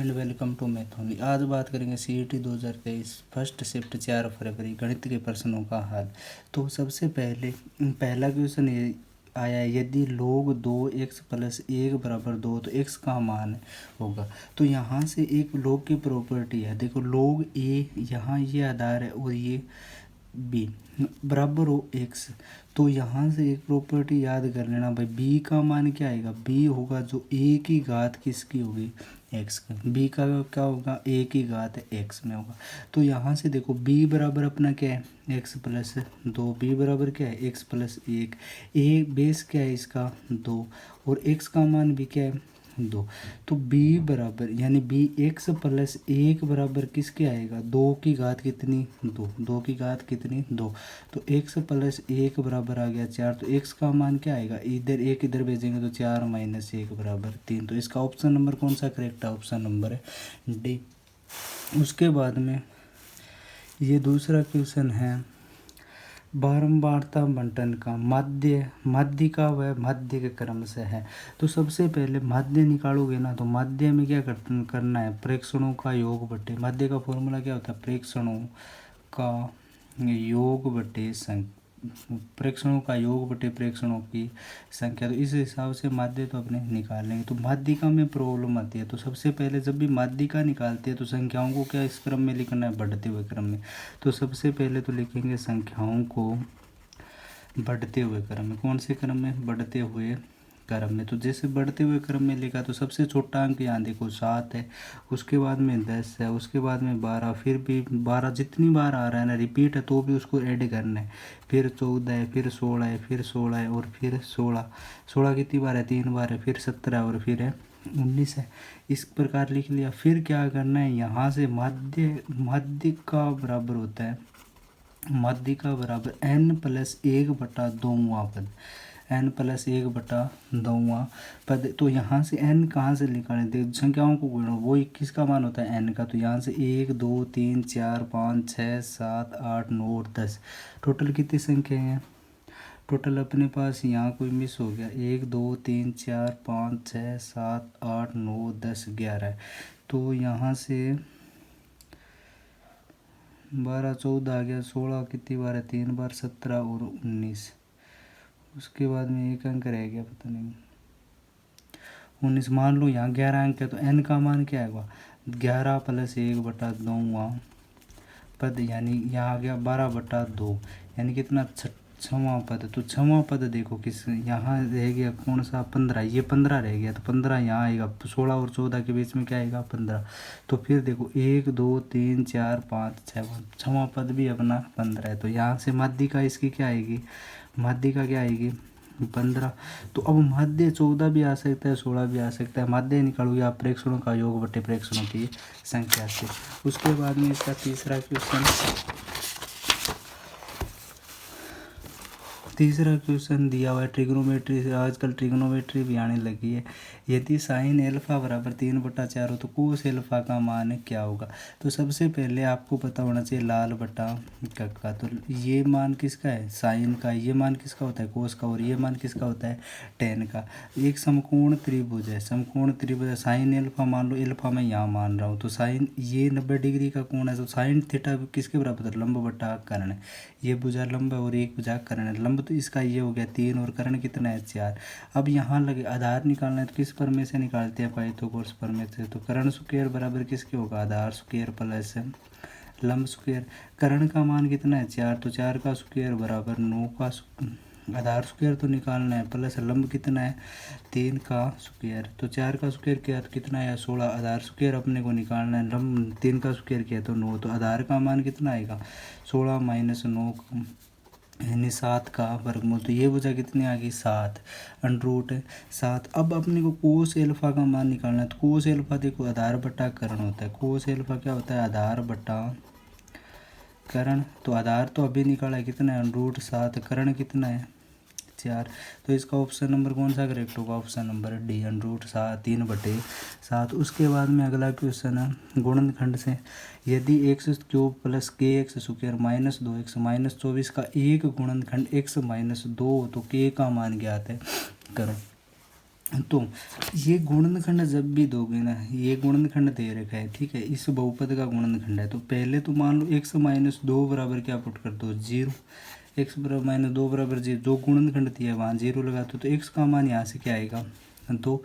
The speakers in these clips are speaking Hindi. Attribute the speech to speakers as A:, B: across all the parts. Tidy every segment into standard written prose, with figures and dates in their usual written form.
A: And welcome to math only. आज बात करेंगे CET 2023 फर्स्ट शिफ्ट 4 फरवरी गणित के प्रश्नों का हल। तो सबसे पहला क्वेश्चन ये आया है, यदि log 2x + 1 = 2 तो x का मान होगा। तो यहाँ से एक log की प्रॉपर्टी है, देखो log a यहाँ ये आधार है और ये b बराबर हो x। तो यहाँ से एक प्रॉपर्टी याद कर लेना भाई, b का मान क्या आएगा, b होगा जो a की घात किसकी होगी, x का। b का क्या होगा, a की घात x में होगा। तो यहाँ से देखो b बराबर अपना क्या है, x + 2, b बराबर क्या है, x + 1, a बेस क्या है इसका 2 और x का मान भी क्या है 2। तो b बराबर यानी x + 1 बराबर किसके आएगा, 2 की घात कितनी 2, 2 की घात कितनी 2। तो x + 1 बराबर आ गया 4। तो x का मान क्या आएगा, इधर एक इधर भेजेंगे तो 4 - 1 बराबर 3। तो इसका ऑप्शन नंबर कौन सा करेक्ट है, ऑप्शन नंबर है डी। उसके बाद में ये दूसरा क्वेश्चन है, बारंबारता बंटन का माध्य का व माध्य के क्रम से है। तो सबसे पहले माध्य निकालोगे ना, तो माध्य में क्या करना है, प्रेक्षणों का योग बटे, माध्य का फॉर्मूला क्या होता है, प्रेक्षणों का योग बटे प्रेक्षणों का योग बटे प्रेक्षणों की संख्या। तो इस हिसाब से माध्य तो अपने निकाल लेंगे। तो माध्यिका में प्रॉब्लम आती है, तो सबसे पहले जब भी माध्यिका निकालते हैं तो संख्याओं को क्या इस क्रम में लिखना है, बढ़ते हुए क्रम में। तो सबसे पहले तो लिखेंगे संख्याओं को बढ़ते हुए क्रम में। कौन से क्रम में, बढ़ते हुए क्रम में। तो जैसे बढ़ते हुए क्रम में लिखा तो सबसे छोटा अंक यहाँ देखो 7 है, उसके बाद में 10 है, उसके बाद में 12, फिर भी 12 जितनी बार आ रहा है ना रिपीट है तो भी उसको ऐड करना है, फिर 14 है, फिर 16 है, फिर 16 है और फिर 16 कितनी बार है, 3 बार है, फिर 17 और फिर है 19 है। इस प्रकार लिख लिया। फिर क्या करना है, यहाँ से माध्य का बराबर होता है, माध्य का बराबर n + 1/2वां पद, n + 1/2वां पद। तो यहाँ से n कहाँ से निकालें, देखो संख्याओं को गुणो, वो 21 का मान होता है n का। तो यहाँ से 1 2 3 4 5 6 7 8 9 और 10, टोटल कितनी संख्या हैं, टोटल अपने पास यहाँ कोई मिस हो गया, 1 2 3 4 5 6 7 8 9 10 11 है। तो यहाँ से 12 14 आ गया, 16 कितनी बार है, 3 बार, 17 और 19। उसके बाद में एक अंक रह गया, पता नहीं 19। मान लो यहाँ 11 अंक है, तो n का मान क्या आएगा, 11 + 1/2वां पद, यानी यहाँ आ गया 12/2, यानी कितना, 6वां पद। तो 6वां पद देखो किस, यहाँ रह गया कौन सा, 15, ये 15 रह गया, तो 15 यहाँ आएगा, 16 और 14 के बीच में क्या आएगा 15। तो फिर देखो 1 2 3 4 5 6, 6वां पद भी अपना 15 है। तो यहाँ से माध्यिका इसकी क्या आएगी, माध्यिका क्या आएगी 15। तो अब माध्य 14 भी आ सकता है, 16 भी आ सकता है। माध्य निकालोगे आप प्रेक्षणों का योग बटे प्रेक्षणों की संख्या से। उसके बाद में इसका तीसरा क्वेश्चन दिया हुआ है ट्रिग्नोमेट्री से। आजकल ट्रिग्नोमेट्री भी आने लगी है। यदि साइन एल्फा बराबर 3/4 हो तो कोस एल्फा का मान क्या होगा। तो सबसे पहले आपको पता होना चाहिए लाल बटा कक्का। तो ये मान किसका है, साइन का। ये मान किसका होता है, कोस का। और ये मान किसका होता है, टेन का। एक समकोण त्रिभुज है, समकोण त्रिभुज है, साइन एल्फा मान लो, एल्फा मैं यहाँ मान रहा हूँ। तो साइन ये 90 डिग्री का कोण है, तो साइन थीटा किसके बराबर है, लंब बटा कर्ण। ये भुजा लंब है और एक भुजा कर्ण है। लंब तो इसका ये हो गया 3 और कर्ण कितना है 4। अब यहाँ लगे आधार निकालना है, तो किस प्रमेय से निकालते हैं, पाइथागोरस प्रमेय से। तो कर्ण स्क्वायर बराबर किसके होगा, आधार स्क्वायर प्लस लंब स्क्वायर। कर्ण का मान कितना है 4, तो 4 का स्क्वायर बराबर 9 का आधार स्क्वायर तो निकालना है, प्लस लंब कितना है 3 का स्क्वायर। तो 4 का स्क्वायर किया तो कितना है 16, आधार स्क्वायर अपने को निकालना है, लंब 3 का स्क्वायर किया तो 9। तो आधार का मान कितना आएगा 16 - 9 यानी 7 का वर्गमूल। तो ये भुजा कितनी आ गई 7, √7। अब अपने को कोस एल्फा का मान निकालना है। तो कोस एल्फा देखो आधार बटा कर्ण होता है। कोस एल्फा क्या होता है, आधार बटा कर्ण। तो आधार तो अभी निकाला है, कितना है √7, कर्ण कितना है 4। तो इसका ऑप्शन नंबर कौन सा करेक्ट होगा, ऑप्शन नंबर डी, √7 3/7। उसके बाद में अगला क्वेश्चन है गुणनखंड से। यदि x³ + kx² - 2x - 24 का एक गुणनखंड x - 2 तो k का मान ज्ञात है करो। तो ये गुणनखंड जब भी दोगे ना, ये गुणनखंड दे रखा है, ठीक है, इस बहुपद का गुणनखंड है, तो पहले तो मान लो x माइनस 2 बराबर क्या पुट कर दो, 0। x बराबर माइनस 2 बराबर 0, जो गुणनखंड दिया है वहाँ 0 लगा दो, तो x का मान यहाँ से क्या आएगा, तो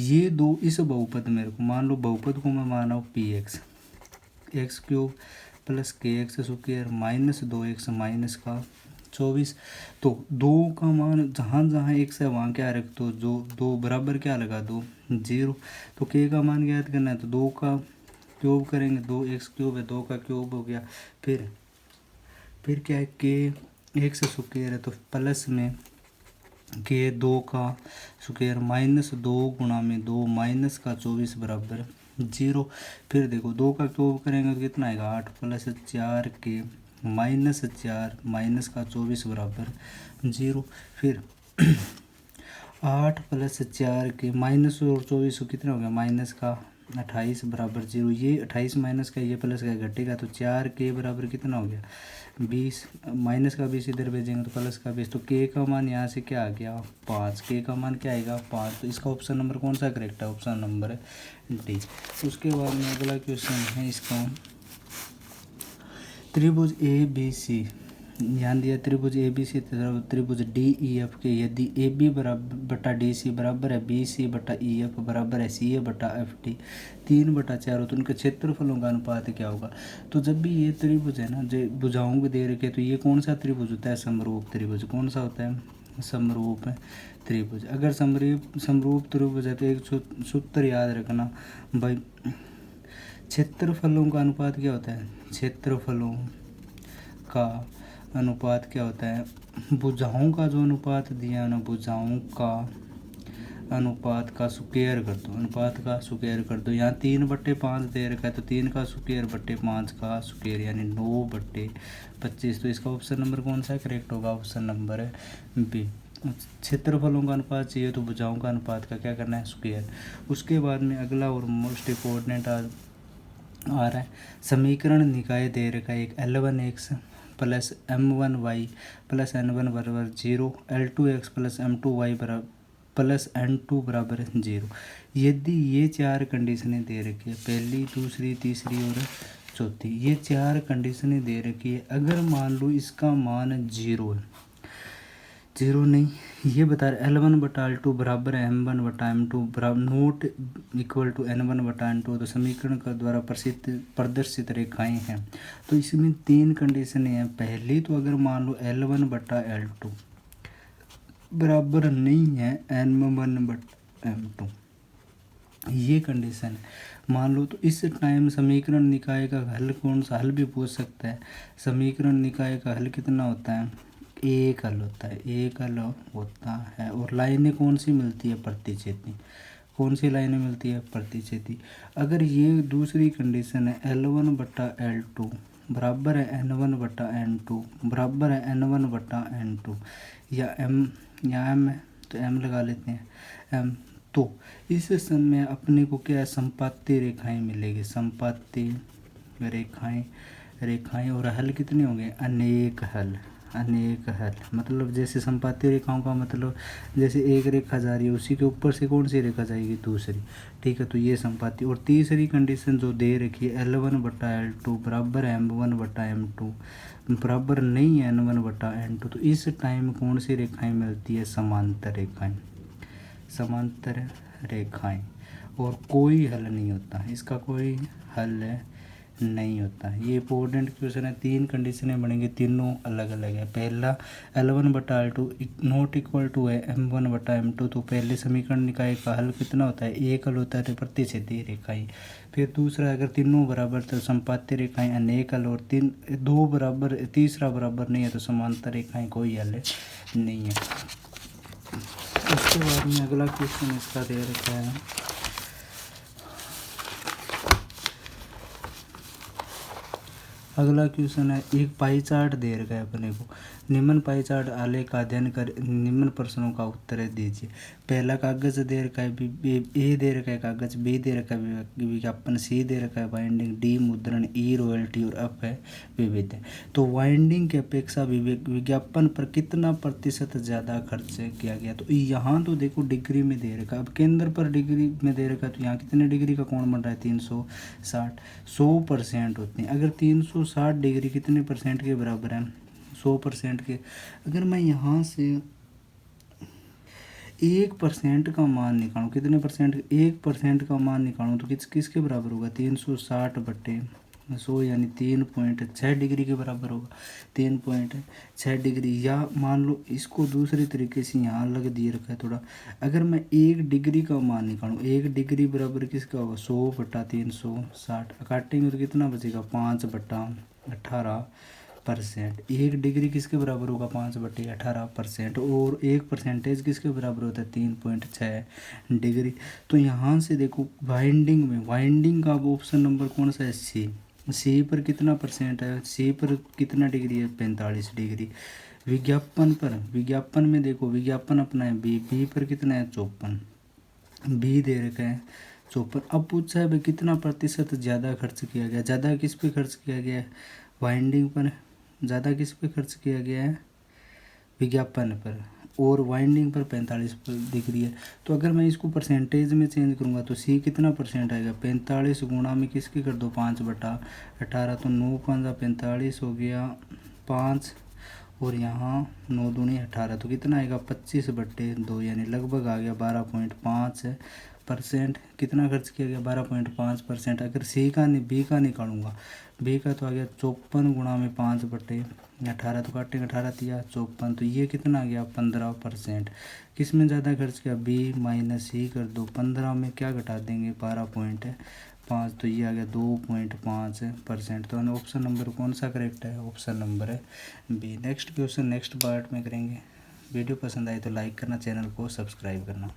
A: ये दो इस बहुपद मेरे को मान लो, बहुपद को मैं माना हूँ p x, x cube plus के x square minus 2x minus का 24। तो दो का मान जहाँ जहाँ x है वहाँ क्या रख दो, जो दो बराबर क्या लगा दो, 0। तो k का मान ज्ञात करना है, तो 2 का क्यूब करेंगे, 2x क्यूब है, 2 का क्यूब हो गया, फिर क्या है, के एक्स स्क्वायर है, तो प्लस में के 2 का स्क्वायर माइनस 2 गुणा में 2 माइनस का 24 बराबर 0। फिर देखो 2 का क्यूब करेंगे तो कितना आएगा, 8 प्लस 4 के माइनस 4 माइनस का 24 बराबर 0। फिर 8 प्लस 4 के माइनस और 24 कितना हो गया, माइनस का 28 बराबर 0। ये 28 माइनस का, ये प्लस का घटेगा, तो 4 के बराबर कितना हो गया, 20। माइनस का 20 इधर भेजेंगे तो प्लस का 20, तो के का मान यहाँ से क्या आ गया, 5। के का मान क्या आएगा, 5। तो इसका ऑप्शन नंबर कौन सा करेक्ट है, ऑप्शन नंबर डी। उसके बाद में अगला क्वेश्चन है इसका, त्रिभुज ए बी सी, ध्यान दिया, त्रिभुज ए बी सी तथा त्रिभुज डी ई एफ के यदि ए बी बराबर बटा डी सी बराबर है बी सी बटा ई एफ बराबर है सी ए बटा एफ डी 3/4 हो, तो उनके क्षेत्रफलों का अनुपात क्या होगा। तो जब भी ये त्रिभुज है ना, जो भुजाओं को दे रखे, तो ये कौन सा त्रिभुज होता है, समरूप त्रिभुज। कौन सा होता है, समरूप त्रिभुज। अगर समरूप त्रिभुज है तो एक सूत्र याद रखना भाई, क्षेत्रफलों का अनुपात क्या होता है, क्षेत्रफलों का अनुपात क्या होता है, भुजाओं का जो अनुपात दिया है ना, भुजाओं का अनुपात का स्क्वायर कर दो, अनुपात का स्क्वायर कर दो। यहाँ 3/5 दे रखा है, तो 3 का स्क्वायर बट्टे 5 का स्क्वायर यानी 9/25। तो इसका ऑप्शन नंबर कौन सा करेक्ट होगा, ऑप्शन नंबर है बी। क्षेत्रफलों का अनुपात चाहिए तो भुजाओं का अनुपात का क्या करना है, स्क्वायर। उसके बाद में अगला और मोस्ट इम्पोर्टेंट आ रहा है, समीकरण निकाय दे रखा है एक L1x plus M1y plus N1 बराबर 0, L2x प्लस M2y बराबर प्लस N2 बराबर 0। यदि ये 4 कंडीशनें दे रखी है, पहली दूसरी तीसरी और चौथी, ये 4 कंडीशनें दे रखी है, अगर मान लो इसका मान 0 है, 0 नहीं, ये बता रहे L1/L2 बराबर है M1/M2 बराबर नोट इक्वल टू N1/N2, तो समीकरण का द्वारा प्रदर्शित रेखाएं हैं। तो इसमें 3 कंडीशनें हैं। पहली तो अगर मान लो L1/L2 बराबर नहीं है M1/M2, ये कंडीशन है मान लो, तो इस टाइम समीकरण निकाय का हल कौन सा, हल भी पूछ सकता है। समीकरण निकाय का हल कितना होता है, एक हल होता है, एक हल होता है। और लाइनें कौन सी मिलती है, प्रतिच्छेदी। कौन सी लाइनें मिलती है, प्रतिच्छेदी। अगर ये दूसरी कंडीशन है L1/L2 बराबर है N1/N2 बराबर है N1/N2, या M है तो M लगा लेते हैं M। तो इस समय अपने को क्या है, संपाती रेखाएं मिलेगी, संपाती रेखाएं और हल कितने होंगे, अनेक हल। अनेक हल मतलब जैसे संपाती रेखाओं का मतलब जैसे एक रेखा जा रही है, उसी के ऊपर से कौन सी रेखा जाएगी, दूसरी, ठीक है, तो ये संपाती। और तीसरी कंडीशन जो दे रखी है L1/L2 बराबर है M1/M2 बराबर नहीं है N1/N2, तो इस टाइम कौन सी रेखाएं मिलती है, समांतर रेखाएं, समांतर रेखाएं। और कोई हल नहीं होता, इसका कोई हल नहीं होता। ये इंपॉर्टेंट क्वेश्चन है। 3 कंडीशनें बनेंगी, तीनों अलग अलग है। पहला L1/L2 नॉट इक्वल टू है M1/M2, तो पहले समीकरण निकाय का हल कितना होता है, एक हल होता है, तो प्रतिच्छेदी रेखाएं। फिर दूसरा, अगर तीनों बराबर तो संपाती रेखाएं अनेक हल, और 2 बराबर तीसरा बराबर नहीं है तो समांतर रेखाएं कोई हल नहीं है। उसके बाद में अगला क्वेश्चन इसका दे रखा है, अगला क्वेश्चन है, एक पाई चार्ट दे रखा है अपने को, निम्न पाई चार्ट आलेख का अध्ययन कर निम्न प्रश्नों का उत्तर दीजिए। पहला कागज दे रखा है ए दे रखा है कागज, बी दे रखा है विज्ञापन, सी दे रखा है बाइंडिंग, डी मुद्रण, ई रॉयल्टी और एफ है विविध। तो बाइंडिंग की अपेक्षा विज्ञापन पर कितना प्रतिशत ज़्यादा खर्च किया गया? तो यहाँ तो देखो डिग्री में दे रखा है, अब केंद्र पर डिग्री में दे रखा है, तो यहाँ कितने डिग्री का कोण बन रहा है? 360, 100% होते हैं। अगर 360 डिग्री कितने परसेंट के बराबर है? 100% के। अगर मैं यहाँ से 1% का मान निकालूँ, कितने परसेंट? 1% का मान निकालूँ तो किसके बराबर होगा? 360 बटे 100 यानी 3.6 डिग्री के बराबर होगा। 3.6 डिग्री, या मान लो इसको दूसरे तरीके से यहाँ लग दिए रखा है थोड़ा। अगर मैं 1 डिग्री का मान निकालूँ, 1 डिग्री बराबर किसका होगा? 100 बटा 360, काटेंगे तो कितना बचेगा? 5/18%। 1 डिग्री किसके बराबर होगा? 5/18%। और 1% किसके बराबर होता है? 3.6 डिग्री। तो यहाँ से देखो वाइंडिंग का ऑप्शन नंबर कौन सा है? सी पर कितना परसेंट है? सी पर कितना डिग्री है? 45 डिग्री। विज्ञापन में देखो, विज्ञापन अपना है बी पर कितना है? 54, बी दे रखा है 54। अब पूछा है भाई कितना प्रतिशत ज़्यादा खर्च किया गया? ज़्यादा किस पे खर्च किया गया है? वाइंडिंग पर। ज़्यादा किस पे खर्च किया गया है? विज्ञापन पर। और वाइंडिंग पर 45 डिग्री है। तो अगर मैं इसको परसेंटेज में चेंज करूँगा तो सी कितना परसेंट आएगा? 45 गुणा में किसकी कर दो? 5/18। तो 9×5 45 हो गया 5, और यहाँ 9 दूनी 18, तो कितना आएगा? 25/2 यानी लगभग आ गया 12.5%। कितना खर्च किया गया? 12.5%। अगर बी का निकालूंगा, बी का तो आ गया 54 गुणा में 5/18, तो काटेंगे 18 तिया 54, तो ये कितना आ गया? 15%। किस में ज़्यादा खर्च किया? बी माइनस सी कर दो, 15 में क्या घटा देंगे? 12.5, तो ये आ गया 2.5%। तो ऑप्शन नंबर कौन सा करेक्ट है? ऑप्शन नंबर है B. Next question next part में करेंगे। वीडियो पसंद आए तो लाइक करना, चैनल को सब्सक्राइब करना।